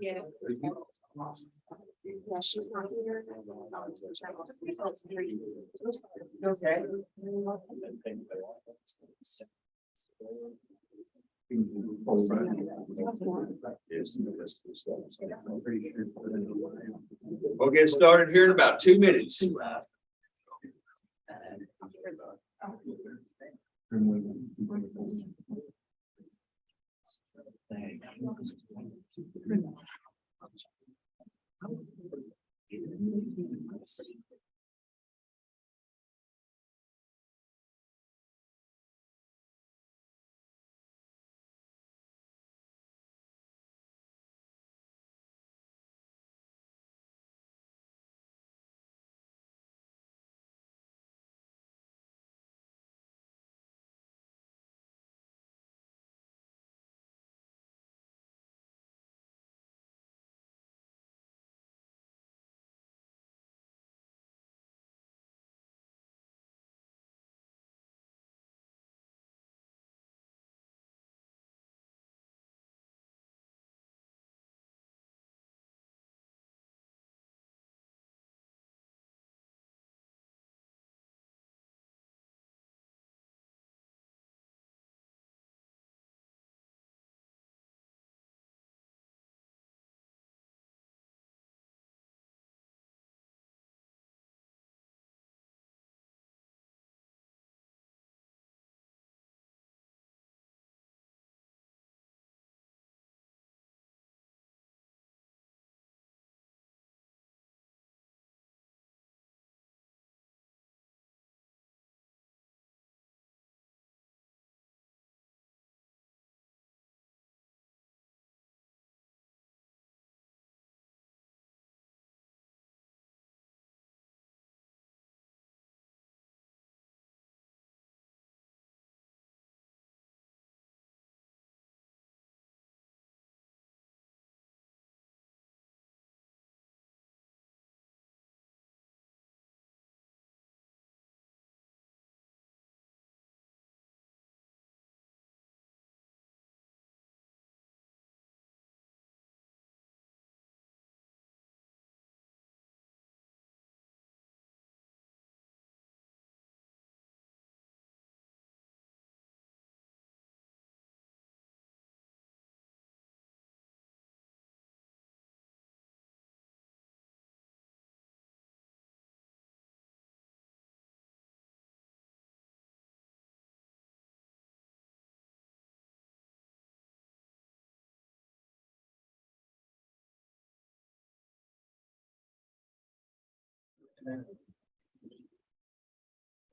Yeah. Yeah, she's not here. Okay. We'll get started here in about 2 minutes.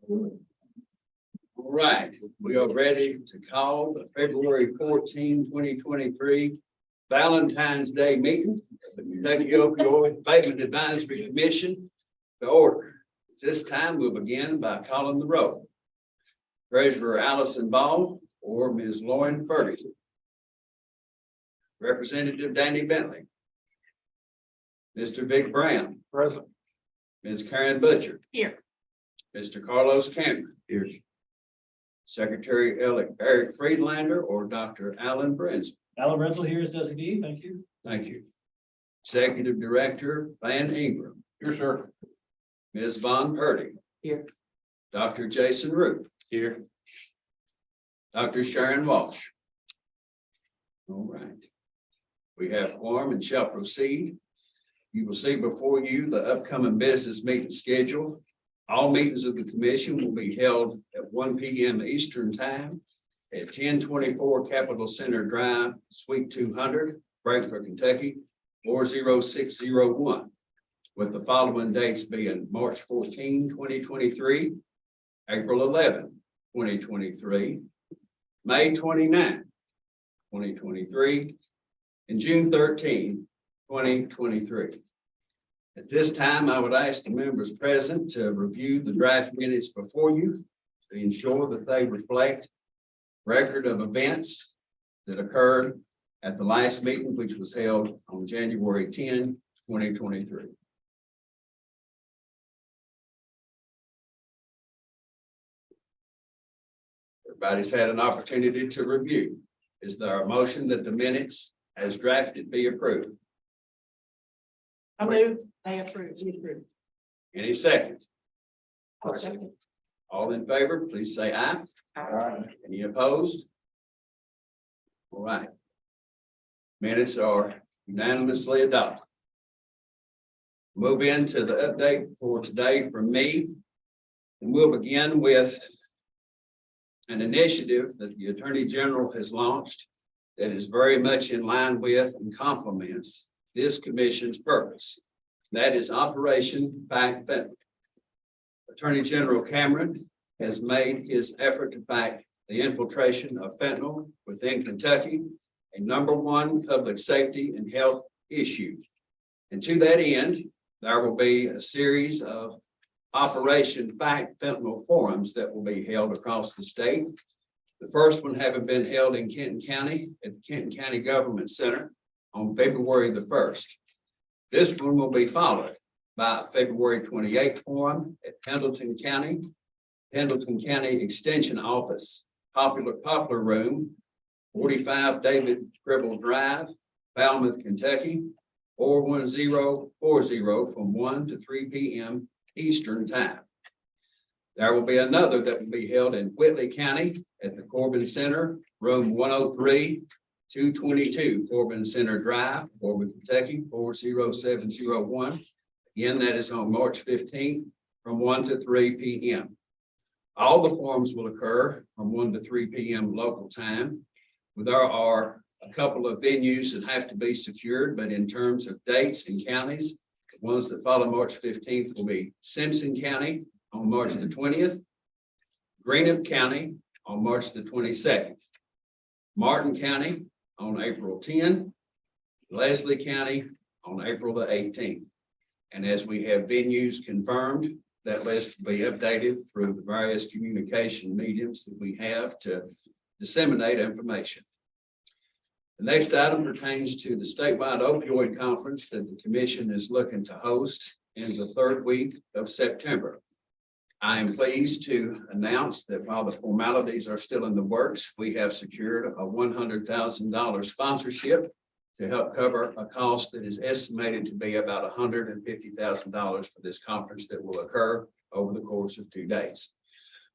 All right, we are ready to call the February 14, 2023 Valentine's Day meeting of the Kentucky Opioid Abatement Advisory Commission to order. At this time, we'll begin by calling the roll. Treasurer Allison Ball or Ms. Lauren Ferguson. Representative Danny Bentley. Mr. Vic Brown. Present. Ms. Karen Butcher. Here. Mr. Carlos Cameron. Here. Secretary Eric Friedlander or Dr. Alan Brenzel. Alan Brenzel here is designee. Thank you. Thank you. Executive Director Van Ingram. Here, sir. Ms. Von Purdy. Here. Dr. Jason Root. Here. Dr. Sharon Walsh. All right. We have quorum and shall proceed. You will see before you the upcoming business meeting schedule. All meetings of the commission will be held at 1 p.m. Eastern Time at 1024 Capitol Center Drive, Suite 200, Frankfort, Kentucky, 40601, with the following dates being March 14, 2023, April 11, 2023, May 29, 2023, and June 13, 2023. At this time, I would ask the members present to review the draft minutes before you to ensure that they reflect record of events that occurred at the last meeting, which was held on January 10, 2023. Everybody's had an opportunity to review. Is there a motion that the minutes as drafted be approved? I move, they approve, we approve. Any second? I'll second. All in favor, please say aye. Any opposed? All right. Minutes are unanimously adopted. Move into the update for today from me. And we'll begin with an initiative that the Attorney General has launched that is very much in line with and complements this commission's purpose. That is Operation Back Fentanyl. Attorney General Cameron has made his effort to back the infiltration of fentanyl within Kentucky a #1 public safety and health issue. And to that end, there will be a series of Operation Back Fentanyl forums that will be held across the state. The first one having been held in Kenton County at the Kenton County Government Center on February the 1st. This one will be followed by a February 28th forum at Pendleton County Extension Office, Poplar Room, 45 David Gribble Drive, Falmouth, Kentucky, 41040 from 1 to 3 p.m. Eastern Time. There will be another that will be held in Whitley County at the Corbin Center, room 103, 222 Corbin Center Drive, Corbin, Kentucky, 40701. Again, that is on March 15th from 1 to 3 p.m. All the forums will occur from 1 to 3 p.m. local time. There are a couple of venues that have to be secured, but in terms of dates and counties, the ones that follow March 15th will be Simpson County on March the 20th, Greenup County on March the 22nd, Martin County on April 10, Leslie County on April the 18th. And as we have venues confirmed, that list will be updated through the various communication mediums that we have to disseminate information. The next item pertains to the statewide opioid conference that the commission is looking to host in the 3rd week of September. I am pleased to announce that while the formalities are still in the works, we have secured a $100,000 sponsorship to help cover a cost that is estimated to be about $150,000 for this conference that will occur over the course of 2 days.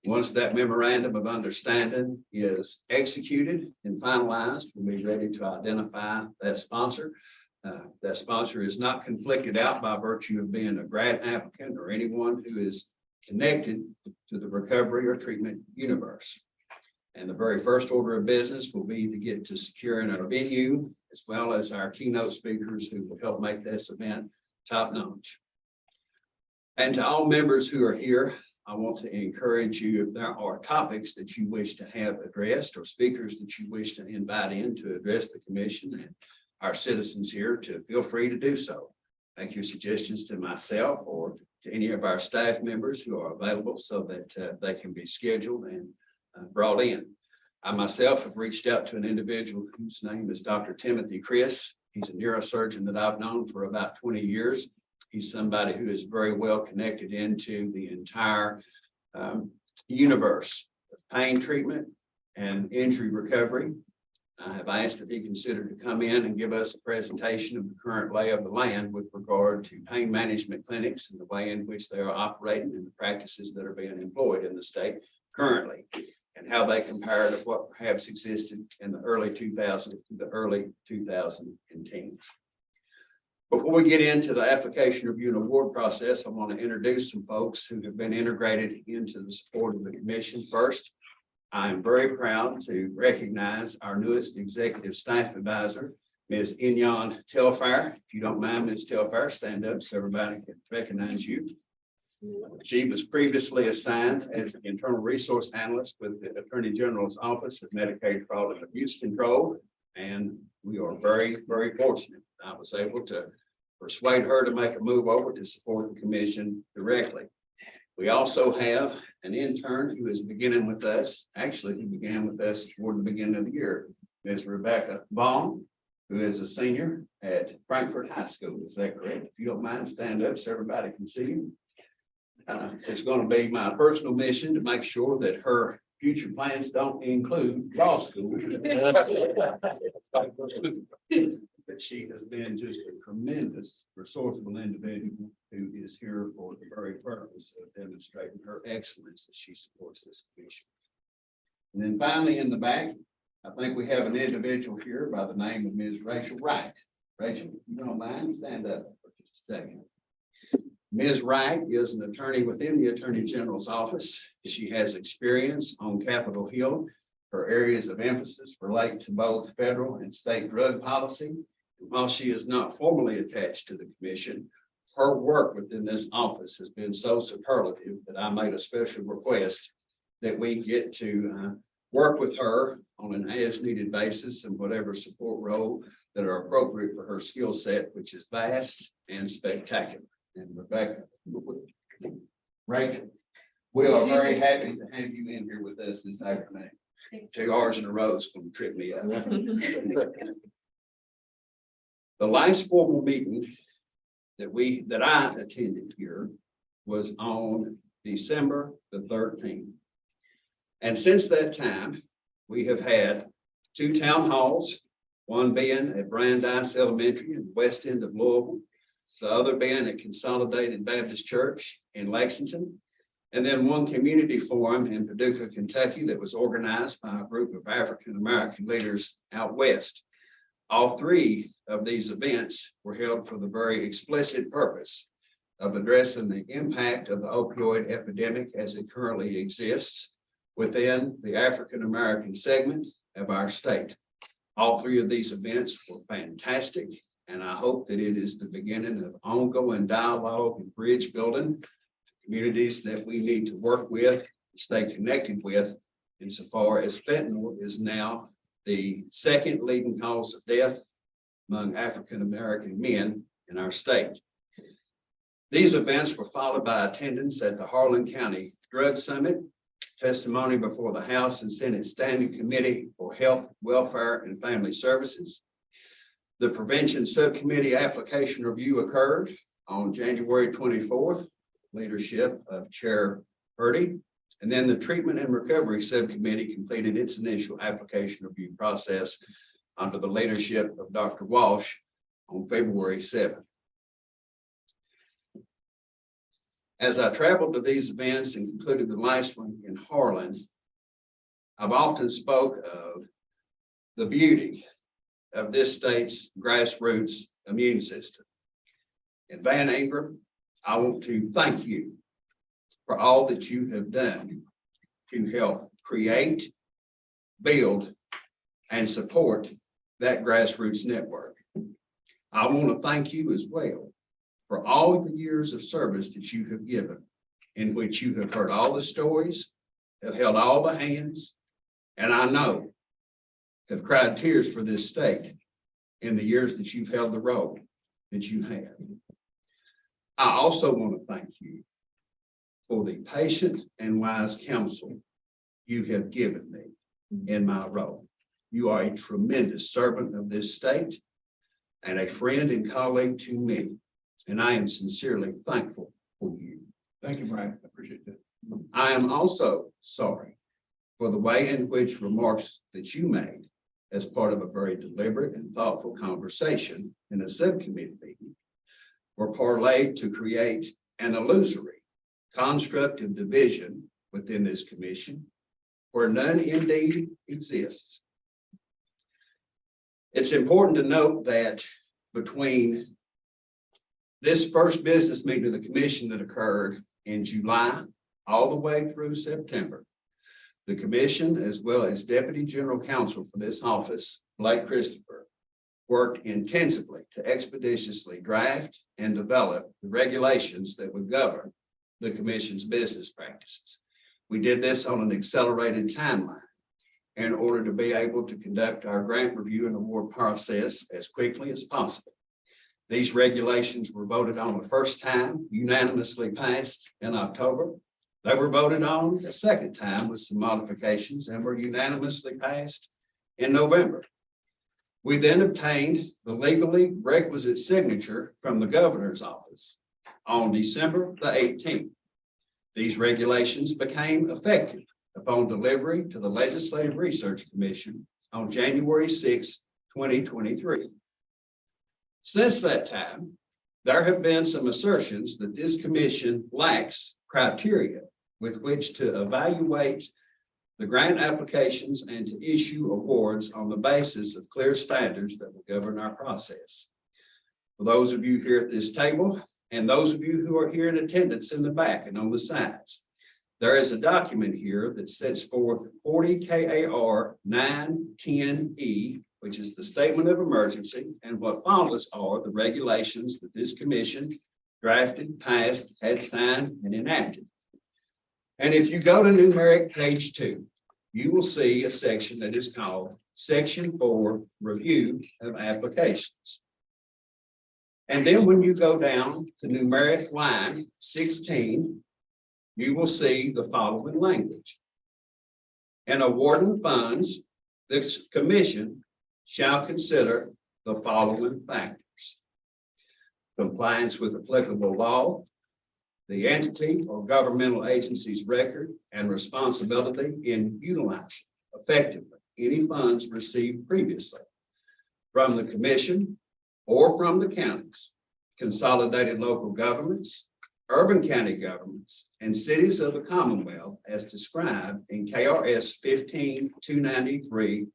Once that memorandum of understanding is executed and finalized, we'll be ready to identify that sponsor. That sponsor is not conflicted out by virtue of being a grant applicant or anyone who is connected to the recovery or treatment universe. And the very first order of business will be to get to securing our venue, as well as our keynote speakers who will help make this event top notch. And to all members who are here, I want to encourage you, if there are topics that you wish to have addressed or speakers that you wish to invite in to address the commission and our citizens here, to feel free to do so. Make your suggestions to myself or to any of our staff members who are available so that they can be scheduled and brought in. I myself have reached out to an individual whose name is Dr. Timothy Chris. He's a neurosurgeon that I've known for about 20 years. He's somebody who is very well connected into the entire universe of pain treatment and injury recovery. I have asked if he considered to come in and give us a presentation of the current lay of the land with regard to pain management clinics and the way in which they are operating and the practices that are being employed in the state currently, and how they compare to what perhaps existed in the early 2000s to the early 2010s. Before we get into the application review and award process, I want to introduce some folks who have been integrated into the support of the commission. First, I am very proud to recognize our newest executive staff advisor, Ms. Inyon Telfair. If you don't mind, Ms. Telfair, stand up so everybody can recognize you. She was previously assigned as an internal resource analyst with the Attorney General's Office of Medicaid Fraud and Abuse Control. And we are very, very fortunate. I was able to persuade her to make a move over to support the commission directly. We also have an intern who is beginning with us, actually who began with us toward the beginning of the year, Ms. Rebecca Baum, who is a senior at Frankfurt High School. Is that correct? If you don't mind, stand up so everybody can see you. It's going to be my personal mission to make sure that her future plans don't include law school. But she has been just a tremendous resourceful individual who is here for the very purpose of demonstrating her excellence as she supports this commission. And then finally, in the back, I think we have an individual here by the name of Ms. Rachel Wright. Rachel, if you don't mind, stand up for just a second. Ms. Wright is an attorney within the Attorney General's office. She has experience on Capitol Hill. Her areas of emphasis relate to both federal and state drug policy. While she is not formally attached to the commission, her work within this office has been so superlative that I made a special request that we get to work with her on an as-needed basis and whatever support role that are appropriate for her skill set, which is vast and spectacular. And Rebecca, Rachel, we are very happy to have you in here with us this afternoon. 2 hours in a row is going to trip me up. The last formal meeting that I attended here was on December the 13th. And since that time, we have had 2 town halls, one being at Brandeis Elementary in the west end of Louisville, the other being at Consolidated Baptist Church in Lexington, and then one community forum in Paducah, Kentucky that was organized by a group of African-American leaders out west. All 3 of these events were held for the very explicit purpose of addressing the impact of the opioid epidemic as it currently exists within the African-American segment of our state. All 3 of these events were fantastic, and I hope that it is the beginning of ongoing dialogue and bridge building to communities that we need to work with, stay connected with, insofar as fentanyl is now the 2nd leading cause of death among African-American men in our state. These events were followed by attendance at the Harlan County Drug Summit, testimony before the House and Senate Standing Committee for Health, Welfare, and Family Services. The Prevention Subcommittee application review occurred on January 24th, leadership of Chair Purdy. And then the Treatment and Recovery Subcommittee completed its initial application review process under the leadership of Dr. Walsh on February 7th. As I traveled to these events and concluded the last one in Harlan, I've often spoke of the beauty of this state's grassroots immune system. And Van Ingram, I want to thank you for all that you have done to help create, build, and support that grassroots network. I want to thank you as well for all the years of service that you have given, in which you have heard all the stories, have held all the hands, and I know have cried tears for this state in the years that you've held the role that you have. I also want to thank you for the patient and wise counsel you have given me in my role. You are a tremendous servant of this state and a friend and colleague to me, and I am sincerely thankful for you. Thank you, Brian. I appreciate that. I am also sorry for the way in which remarks that you made as part of a very deliberate and thoughtful conversation in a subcommittee meeting were parlayed to create an illusory construct of division within this commission where none indeed exists. It's important to note that between this first business meeting of the commission that occurred in July all the way through September, the commission, as well as Deputy General Counsel for this office, Blake Christopher, worked intensively to expeditiously draft and develop the regulations that would govern the commission's business practices. We did this on an accelerated timeline in order to be able to conduct our grant review and award process as quickly as possible. These regulations were voted on the first time, unanimously passed in October. They were voted on a second time with some modifications and were unanimously passed in November. We then obtained the legally requisite signature from the governor's office on December the 18th. These regulations became effective upon delivery to the Legislative Research Commission on January 6, 2023. Since that time, there have been some assertions that this commission lacks criteria with which to evaluate the grant applications and to issue awards on the basis of clear standards that will govern our process. For those of you here at this table and those of you who are here in attendance in the back and on the sides, there is a document here that sets forth 40 KAR 910E, which is the statement of emergency, and what follows are the regulations that this commission drafted, passed, had signed, and enacted. And if you go to numeric page 2, you will see a section that is called Section 4, Review of Applications. And then when you go down to numeric line 16, you will see the following language. In awarding funds, this commission shall consider the following factors: compliance with applicable law, the entity or governmental agency's record and responsibility in utilizing effectively any funds received previously from the commission or from the counties, consolidated local governments, urban county governments, and cities of the Commonwealth as described in KRS 15-293-4.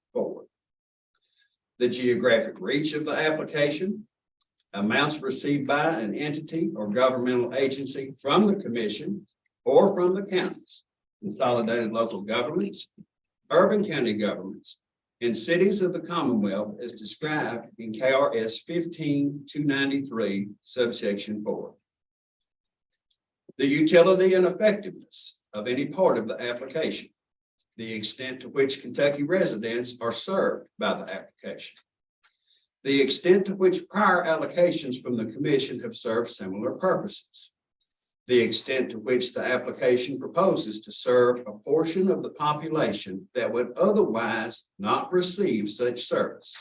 The geographic reach of the application, amounts received by an entity or governmental agency from the commission or from the counties, consolidated local governments, urban county governments, and cities of the Commonwealth as described in KRS 15-293, subsection 4. The utility and effectiveness of any part of the application, the extent to which Kentucky residents are served by the application, the extent to which prior allocations from the commission have served similar purposes, the extent to which the application proposes to serve a portion of the population that would otherwise not receive such service,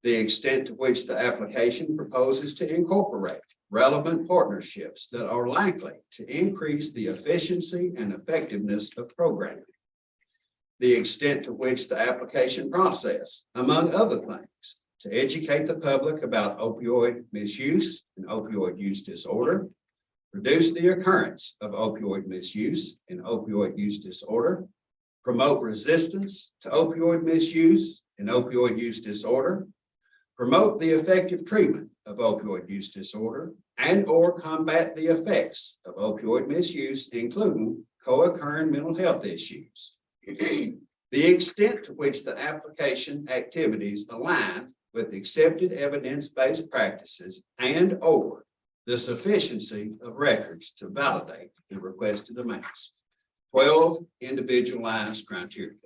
the extent to which the application proposes to incorporate relevant partnerships that are likely to increase the efficiency and effectiveness of programming, the extent to which the application process, among other things, to educate the public about opioid misuse and opioid use disorder, reduce the occurrence of opioid misuse and opioid use disorder, promote resistance to opioid misuse and opioid use disorder, promote the effective treatment of opioid use disorder, and or combat the effects of opioid misuse, including co-occurring mental health issues. The extent to which the application activities align with accepted evidence-based practices and or the sufficiency of records to validate the requested amounts. 12 individualized criteria.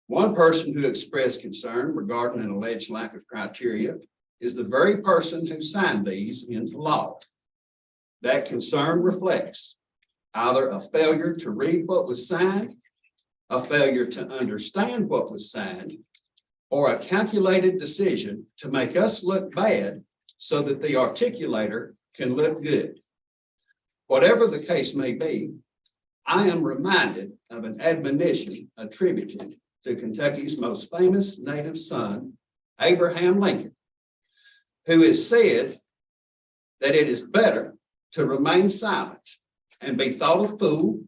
One person who expressed concern regarding an alleged lack of criteria is the very person who signed these into law. That concern reflects either a failure to read what was signed, a failure to understand what was signed, or a calculated decision to make us look bad so that the articulator can look good. Whatever the case may be, I am reminded of an admonition attributed to Kentucky's most famous native son, Abraham Lincoln, who has said that it is better to remain silent and be thought a fool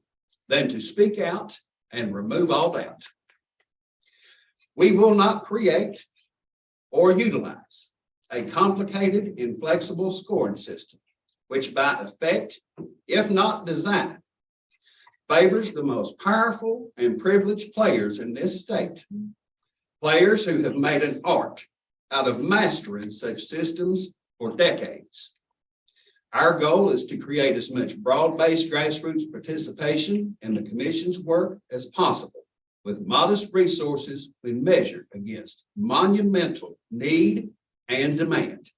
than to speak out and remove all doubt. We will not create or utilize a complicated, inflexible scoring system, which by effect, if not design, favors the most powerful and privileged players in this state, players who have made an art out of mastering such systems for decades. Our goal is to create as much broad-based grassroots participation in the Commission's work as possible, with modest resources when measured against monumental need and demand.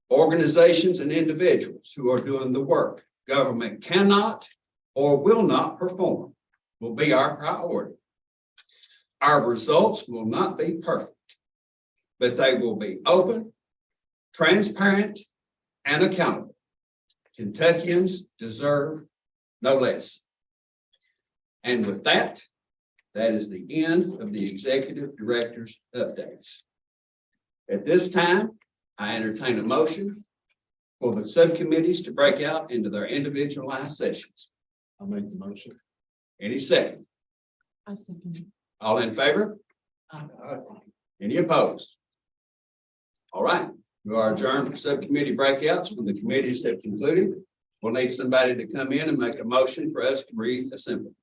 Organizations and individuals who are doing the work government cannot or will not perform will be our priority. Our results will not be perfect, but they will be open, transparent, and accountable. Kentuckians deserve no less. And with that, that is the end of the executive director's updates. At this time, I entertain a motion for the subcommittees to break out into their individualized sessions. I'll make the motion. Any second? I second. All in favor? Any opposed? All right, we are adjourned for subcommittee breakouts. When the committees have concluded, we'll need somebody to come in and make a motion for us to reassemble.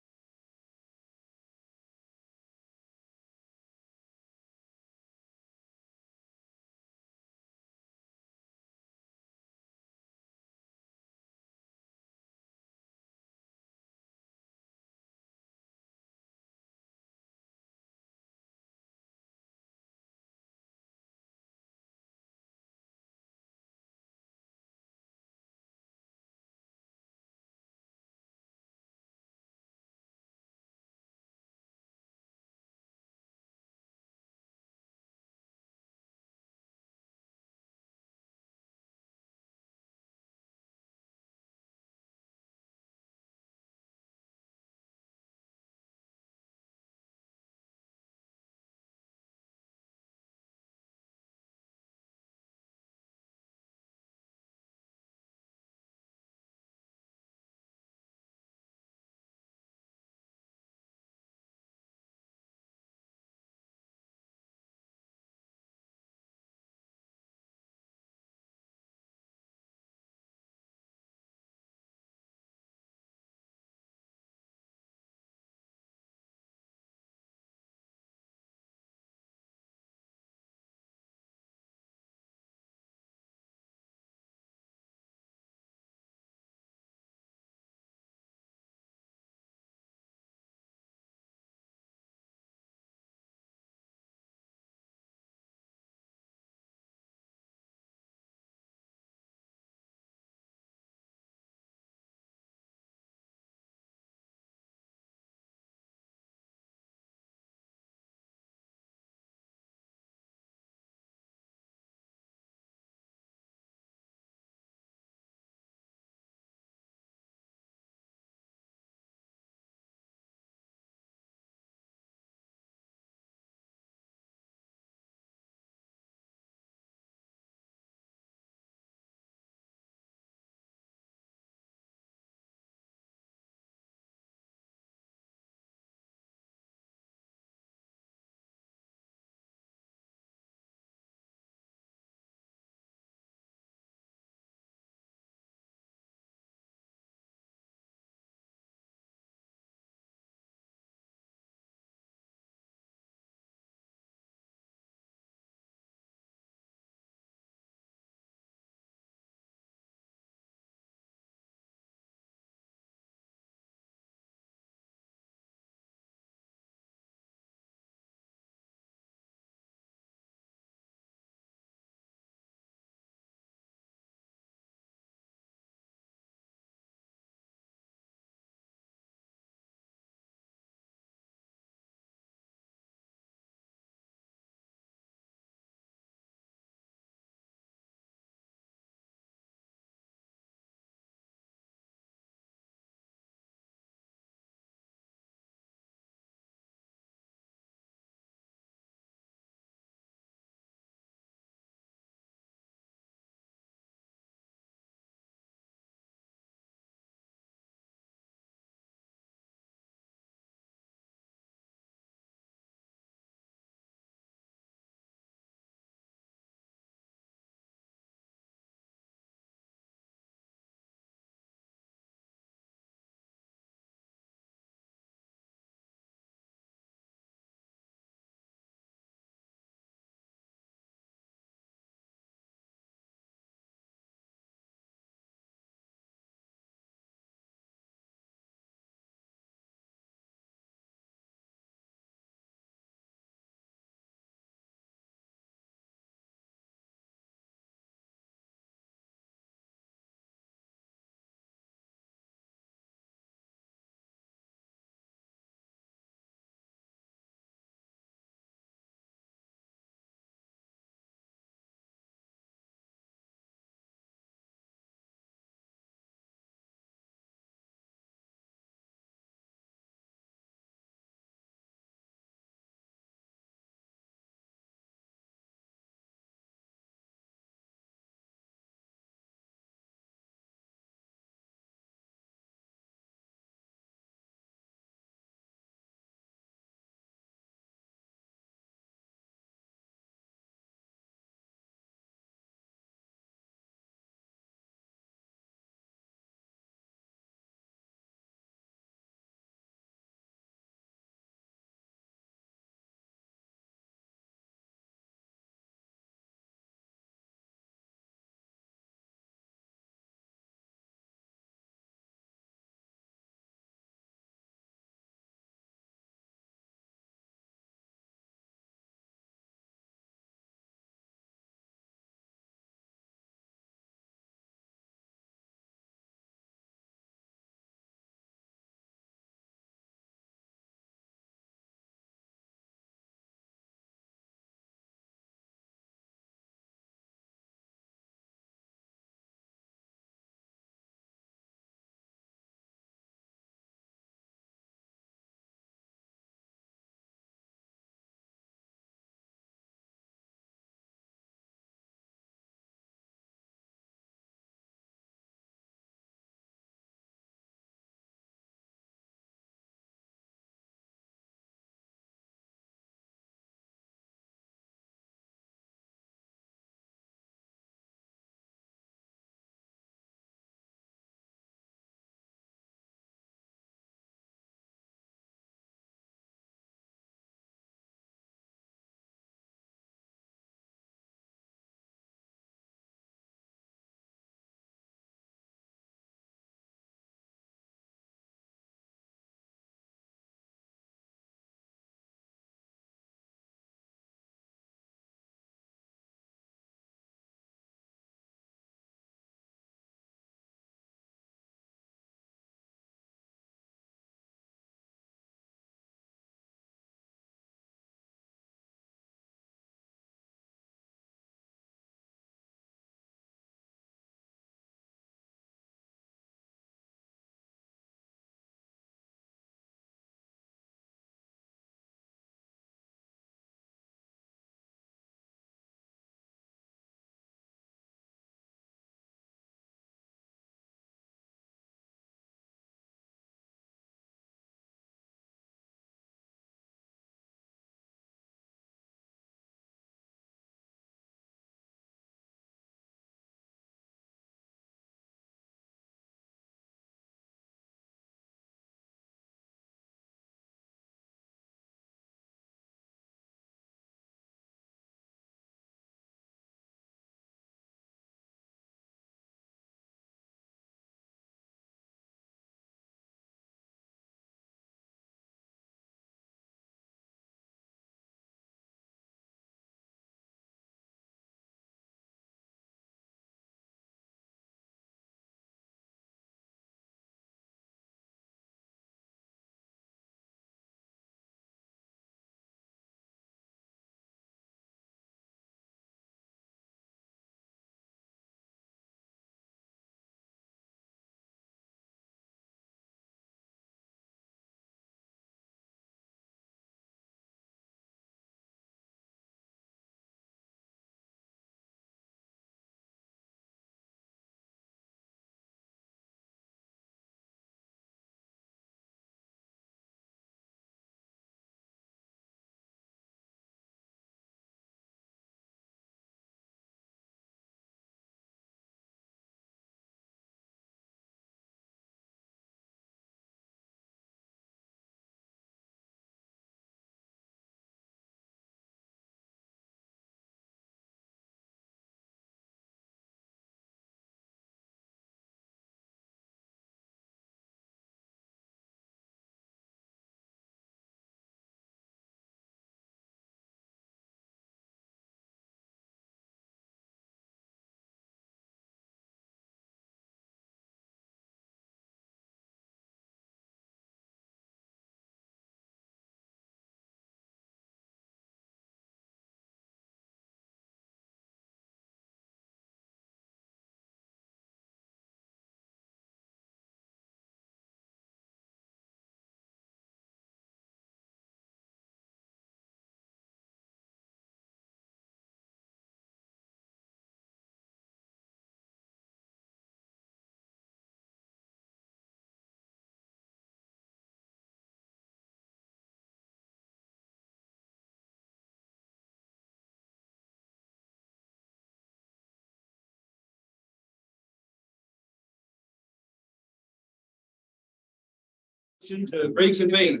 To reconvene.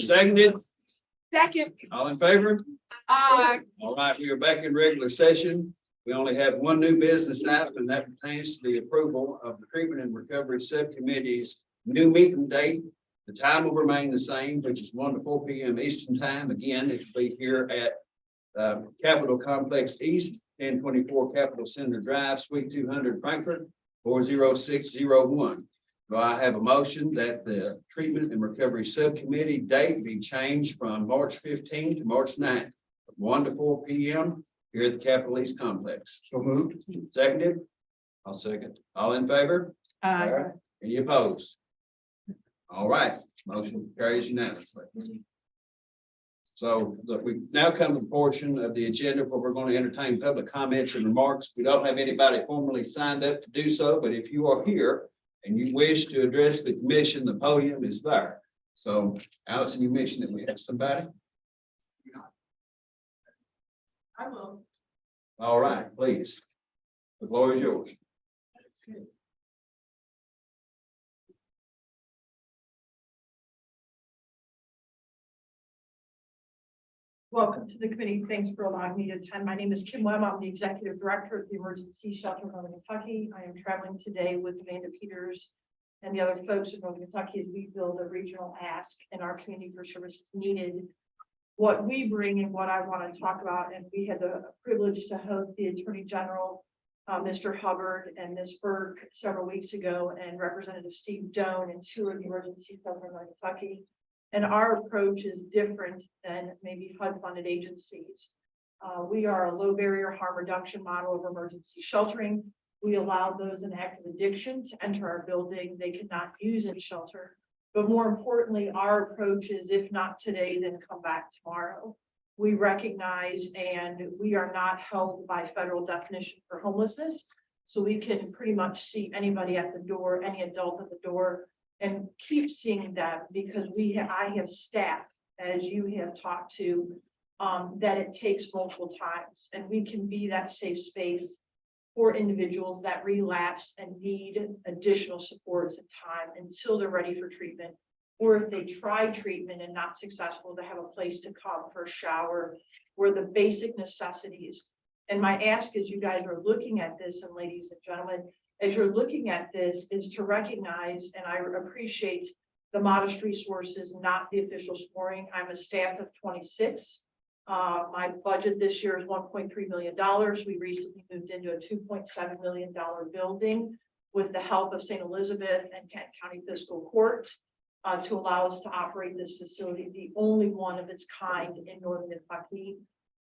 Seconded, Second. all in favor? All right, we are back in regular session. We only have one new business item, and that pertains to the approval of the Treatment and Recovery Subcommittee's new meeting date. The time will remain the same, which is 1 to 4 p.m. Eastern Time. Again, it will be here at Capitol Complex East, 1024 Capitol Center Drive, Suite 200, Frankfurt, 40601. Do I have a motion that the Treatment and Recovery Subcommittee date be changed from March 15 to March 9, 1 to 4 p.m. here at the Capitol East Complex? So moved. Seconded? I'll second. All in favor? Any opposed? All right, motion carries unanimously. So look, we now come to the portion of the agenda where we're going to entertain public comments and remarks. We don't have anybody formally signed up to do so, but if you are here and you wish to address the commission, the podium is there. So Allison, you mentioned that we have somebody. I will. All right, please. The floor is yours. Welcome to the committee. Thanks for allowing me to attend. My name is Kim Webb. I'm the executive director of the Emergency Shelter in Northern Kentucky. I am traveling today with Amanda Peters and the other folks in Northern Kentucky as we build a regional ask in our community for services needed. What we bring and what I want to talk about, and we had the privilege to host the Attorney General, Mr. Hubbard and Ms. Burke several weeks ago, and Representative Steve Doan, and two of the emergency shelters in Northern Kentucky. And our approach is different than maybe HUD-funded agencies. We are a low barrier harm reduction model of emergency sheltering. We allow those in active addiction to enter our building. They cannot use in shelter. But more importantly, our approach is, if not today, then come back tomorrow. We recognize and we are not held by federal definition for homelessness. So we can pretty much see anybody at the door, any adult at the door, and keep seeing them, because I have staff, as you have talked to, that it takes multiple times, and we can be that safe space for individuals that relapse and need additional supports and time until they're ready for treatment, or if they try treatment and not successful, to have a place to come for a shower, or the basic necessities. And my ask is, you guys are looking at this, and ladies and gentlemen, as you're looking at this, is to recognize, and I appreciate the modest resources, not the official scoring. I'm a staff of 26. My budget this year is $1.3 million. We recently moved into a $2.7 million building with the help of St. Elizabeth and Kent County Fiscal Court to allow us to operate this facility, the only one of its kind in Northern Kentucky.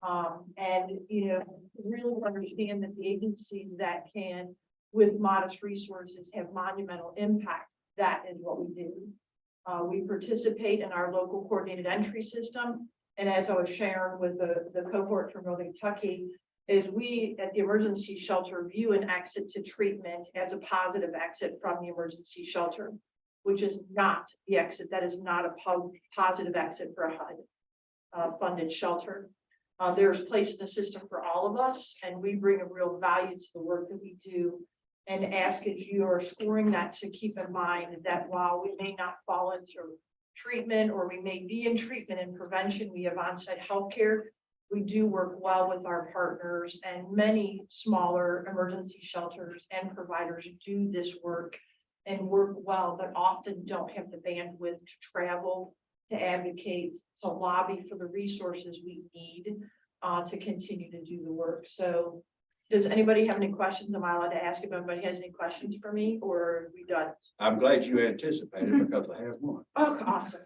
And, you know, really understand that the agencies that can, with modest resources, have monumental impact. That is what we do. We participate in our local coordinated entry system. And as I was sharing with the cohort from Northern Kentucky, is we at the emergency shelter view an exit to treatment as a positive exit from the emergency shelter, which is not the exit. That is not a positive exit for a HUD funded shelter. There's place in the system for all of us, and we bring a real value to the work that we do. And ask, as you are scoring that, to keep in mind that while we may not fall into treatment, or we may be in treatment and prevention, we have on-site healthcare. We do work well with our partners, and many smaller emergency shelters and providers do this work and work well, but often don't have the bandwidth to travel, to advocate, to lobby for the resources we need to continue to do the work. So does anybody have any questions? Am I allowed to ask if anybody has any questions for me, or are we done? I'm glad you anticipated, because I have one. Oh, awesome.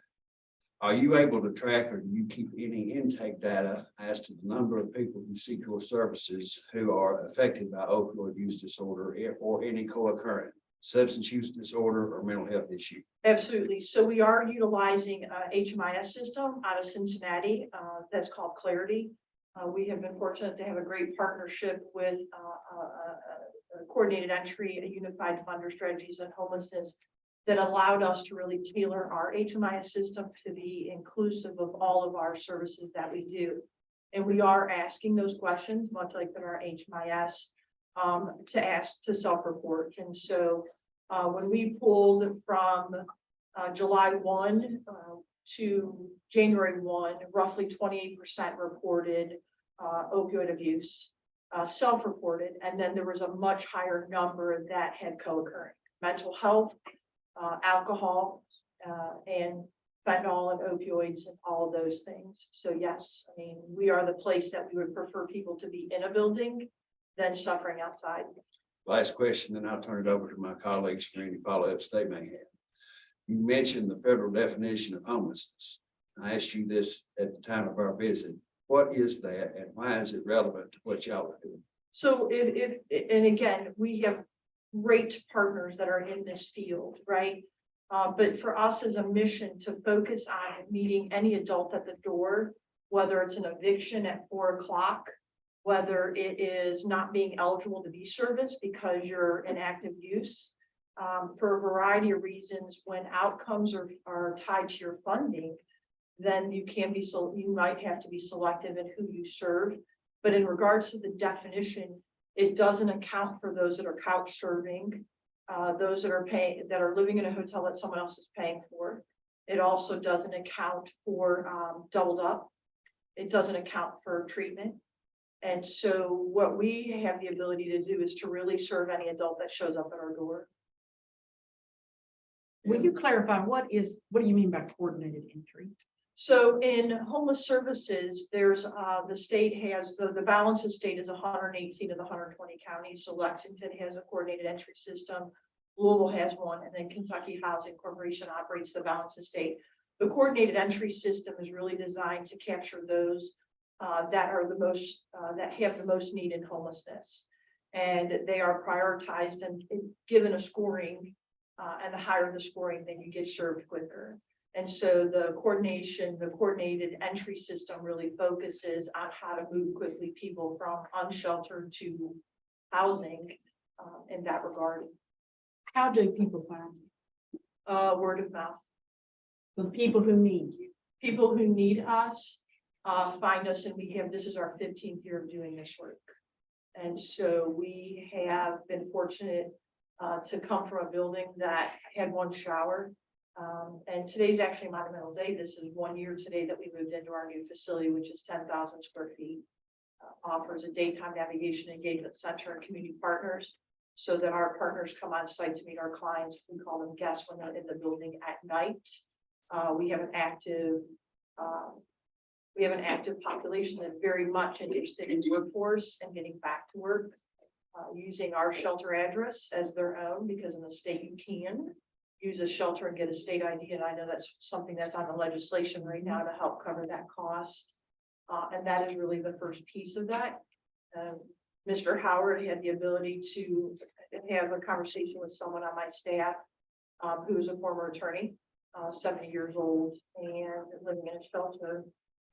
Are you able to track, or do you keep any intake data as to the number of people who seek your services who are affected by opioid use disorder or any co-occurring substance use disorder or mental health issue? Absolutely. So we are utilizing a HMIS system out of Cincinnati that's called Clarity. We have been fortunate to have a great partnership with Coordinated Entry, a Unified Funder Strategies on Homelessness, that allowed us to really tailor our HMIS system to be inclusive of all of our services that we do. And we are asking those questions, much like in our HMIS, to ask to self-report. And so When we pulled from July 1 to January 1, roughly 28% reported opioid abuse, self-reported, and then there was a much higher number that had co-occurring mental health, alcohol, and fentanyl and opioids and all of those things. So yes, I mean, we are the place that we would prefer people to be in a building than suffering outside. Last question, then I'll turn it over to my colleagues for any follow-ups they may have. You mentioned the federal definition of homelessness. I asked you this at the time of our visit. What is that and why is it relevant to what y'all are doing? So and again, we have great partners that are in this field, right? But for us as a mission to focus on meeting any adult at the door, whether it's an eviction at 4 o'clock, whether it is not being eligible to be serviced because you're in active use, for a variety of reasons, when outcomes are tied to your funding, then you might have to be selective in who you serve. But in regards to the definition, it doesn't account for those that are couch serving, those that are living in a hotel that someone else is paying for. It also doesn't account for doubled up. It doesn't account for treatment. And so what we have the ability to do is to really serve any adult that shows up at our door. Will you clarify what do you mean by coordinated entry? So in homeless services, there's the state has the balance of state is 118 of the 120 counties. So Lexington has a coordinated entry system. Louisville has one, and then Kentucky Housing Corporation operates the balance of state. The coordinated entry system is really designed to capture those that are the most that have the most need in homelessness, and they are prioritized and given a scoring. And the higher the scoring, then you get served quicker. And so the coordinated entry system really focuses on how to move quickly people from unsheltered to housing in that regard. How do people find you? Word of mouth. The people who need you. People who need us find us, and this is our 15th year of doing this work. And so we have been fortunate to come from a building that had one shower. And today's actually Monumental Day. This is 1 year today that we moved into our new facility, which is 10,000 square feet. Offers a daytime navigation engagement center and community partners so that our partners come on site to meet our clients. We call them guests when they're in the building at night. We have an active population that's very much interested in workforce and getting back to work. Using our shelter address as their own, because in the state you can use a shelter and get a state ID. And I know that's something that's on the legislation right now to help cover that cost. And that is really the first piece of that. Mr. Howard had the ability to have a conversation with someone on my staff who is a former attorney, 70 years old and living in a shelter.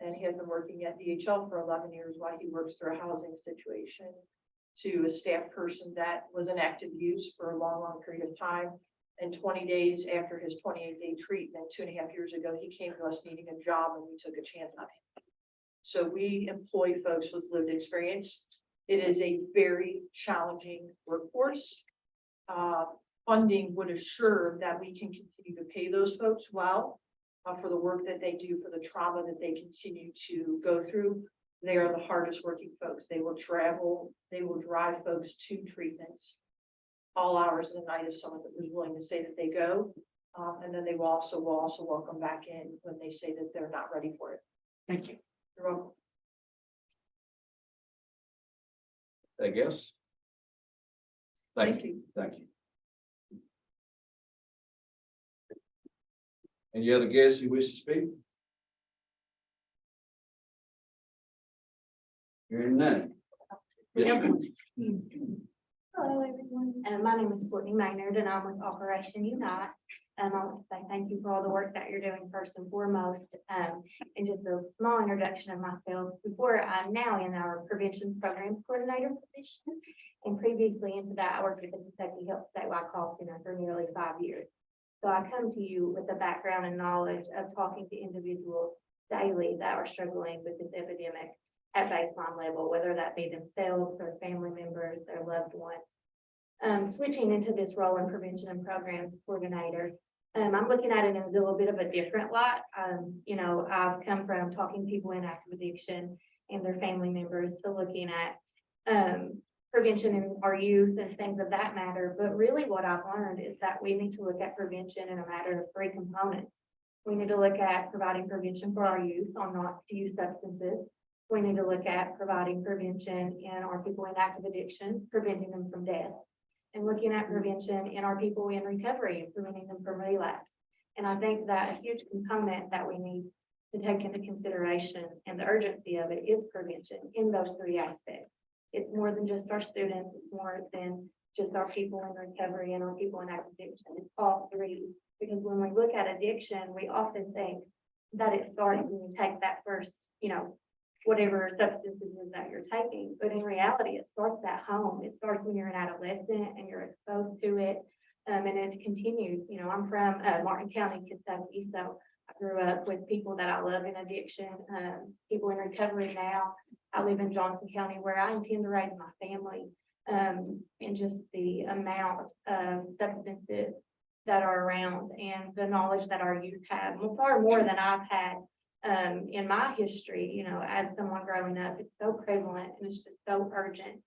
And he has been working at DHL for 11 years while he works through a housing situation, to a staff person that was in active use for a long period of time. And 20 days after his 28-day treatment, 2.5 years ago, he came to us needing a job and we took a chance on him. So we employ folks with lived experience. It is a very challenging workforce. Funding would assure that we can continue to pay those folks well for the work that they do, for the trauma that they continue to go through. They are the hardest working folks. They will travel, they will drive folks to treatments all hours of the night if someone was willing to say that they go. And then they will also welcome back in when they say that they're not ready for it. Thank you. You're welcome. I guess. Thank you. Thank you. Any other guests who wish to speak? Hearing none. Yes, ma'am. Hello, everyone. My name is Courtney Maynard, and I'm with Operation Unite. I want to say thank you for all the work that you're doing first and foremost. And just a small introduction of myself. Before I'm now in our prevention program coordinator position, and previously into that, I worked at the Kentucky Health Statewide Call Center for nearly 5 years. So I come to you with the background and knowledge of talking to individuals daily that are struggling with this epidemic at baseline level, whether that be themselves or family members, their loved ones. switching into this role in prevention and programs coordinator. I'm looking at it in a little bit of a different light. You know, I've come from talking to people in active addiction and their family members to looking at prevention in our youth and things of that matter. But really what I've learned is that we need to look at prevention in a matter of three components. We need to look at providing prevention for our youth on not to use substances. We need to look at providing prevention in our people in active addiction, preventing them from death. And looking at prevention in our people in recovery, preventing them from relapse. And I think that a huge component that we need to take into consideration and the urgency of it is prevention in those three aspects. It's more than just our students, it's more than just our people in recovery and our people in active addiction. It's all three. Because when we look at addiction, we often think that it starts when you take that first, you know, whatever substances that you're taking. But in reality, it starts at home. It starts when you're an adolescent and you're exposed to it. And it continues. You know, I'm from Martin County, Kentucky, so I grew up with people that I love in addiction, people in recovery now. I live in Johnson County where I intend to raise my family. And just the amount of substances that are around and the knowledge that our youth have, far more than I've had in my history, you know, as someone growing up. It's so prevalent and it's just so urgent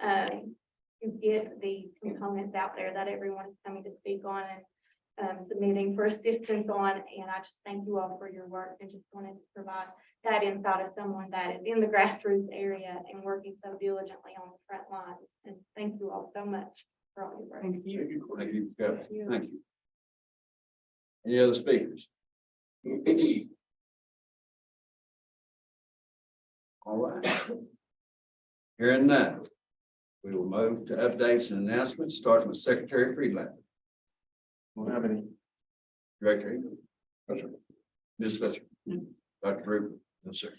to get the components out there that everyone is coming to speak on and submitting for assistance on. And I just thank you all for your work and just wanted to provide that insight of someone that is in the grassroots area and working so diligently on the front lines. And thank you all so much for all your work. Thank you. Thank you. Go. Thank you. Any other speakers? All right. Hearing none, we will move to updates and announcements, starting with Secretary Friedlander. Don't have any. Director Engel. No, sir. Ms. Fletcher. Dr. Rupert. No, sir.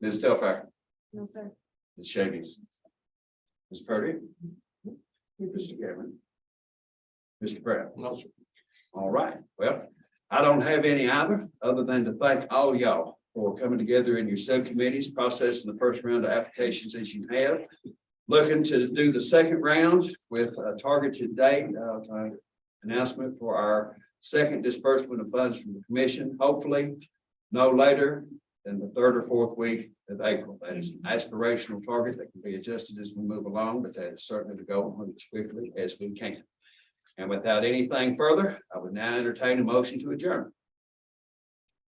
Ms. Delphi. No, sir. Ms. Shavies. Ms. Purdy. Mr. Gabbard. Mr. Brown. No, sir. All right. Well, I don't have any either, other than to thank all y'all for coming together in your subcommittees, processing the first round of applications as you have. Looking to do the second round with a targeted date of announcement for our second disbursement of funds from the commission, hopefully no later than the third or fourth week of April. That is an aspirational target that can be adjusted as we move along, but that is certainly the goal, move as quickly as we can. And without anything further, I would now entertain a motion to adjourn.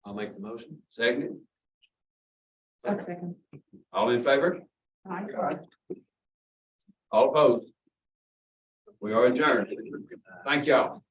I'll make the motion. Second. One second. All in favor? Aye. All opposed? We are adjourned. Thank y'all.